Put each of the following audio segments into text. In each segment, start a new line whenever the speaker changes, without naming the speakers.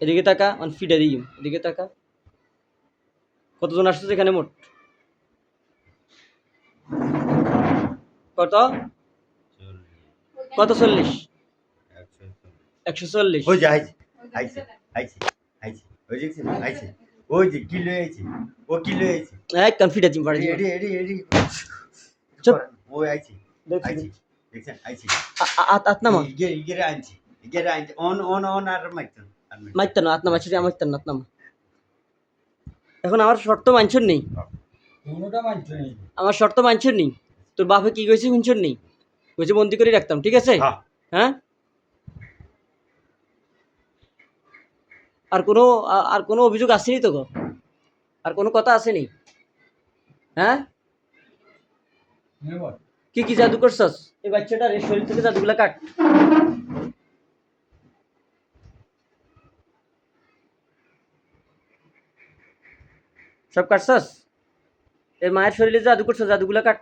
এদিকে তাকা, ফিডা দিই, এদিকে তাকা। কতজন আসছে এখানে মোট? কত? কত 40? 140।
ওই যে আইছে আইছে আইছে আইছে ওই যে আইছে ওই যে কি লয়ে আইছে ও কি লয়ে আইছে
একদম ফিডা দিম বাড়ি।
এডি এডি এডি
চুপ।
ওই আইছে
দেখছি।
আইছে দেখছেন আইছে
আত নামা।
ইগেরে আনছে ইগেরে আনছে অন অন অন আর মাইতেন
মাইতেন না, আত নামা, সেটা মাইতেন না, আত নামা। এখন আমার শর্ত মানছেন নেই,
কোনোটা মানছে নেই
আমার শর্ত মানছেন নেই। তোর বাপে কি কইছে শুনছেন নেই? কইছে বন্দি করে রাখতাম, ঠিক আছে?
হ্যাঁ
হ্যাঁ, আর কোনো অভিযোগ আসেনি তো গো? আর কোনো কথা আসেনি? হ্যাঁ, কি কি জাদু করছস? এই বাচ্চাটার এই শরীর থেকে জাদুগুলা কাট। সব কাটছস? এর মায়ের শরীরে জাদু করছস, জাদুগুলা কাট।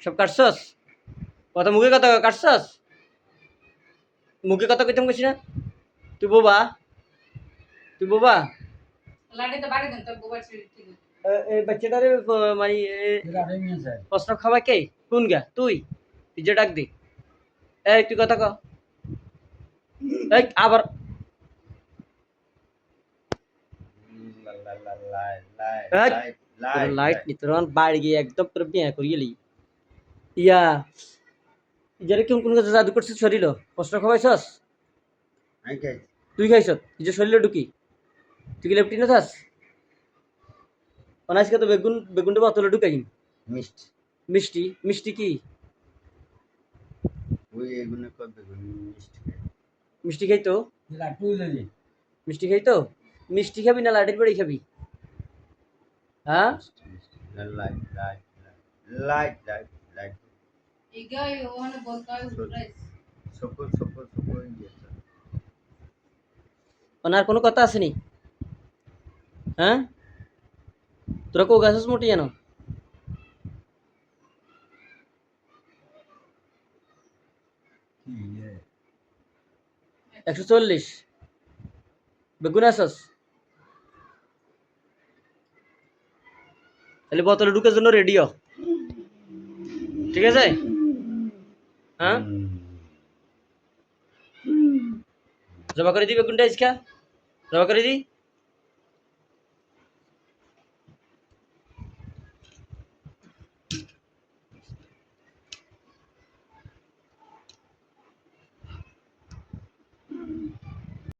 সব কাটছস? কথা মুখে কথা কাটছস? মুখে কথা কইতাম কইছি না? তুই বোবা, তুই বোবা। এই বাচ্চাটারে মানে প্রশ্ন খাওয়া কে? কোন গা? তুই তুই যে ডাক দি। এই তুই কথা ক। এই আবার লাইট নি তোর বাড়ি গিয়ে একদম তোর বিয়ে করি গেলি। ইয়া ইজারে কোন কোন কাজে জাদু করছিস শরীর? প্রশ্ন খাওয়াইছস? তুই খাইছ? তুই যে শরীরে ঢুকি তুই কি লেপটি না থাস? অনাইসকে তো বেগুনটা বোতলে ঢুকাই।
মিষ্টি
মিষ্টি মিষ্টি কি?
ওই এগুলো কত বেগুন মিষ্টি
মিষ্টি খাইতো?
লাটু লাগে
মিষ্টি খাইতো? মিষ্টি খাবি না লাঠির বাড়ি খাবি? হ্যাঁ,
light light light light light
ইগাই ওখানে বলতে হয় উঠরাইস
সকল সকল সকল
ওনার কোনো কথা আসেনি? হ্যাঁ, তোরা কেউ গাছস মোটি জানো? 140 বেগুন আসস? তাহলে বোতলে ঢুকার জন্য রেডিও, ঠিক আছে? হ্যাঁ, জমা করে দি বেগুনটা ইসকা, জমা করে দি।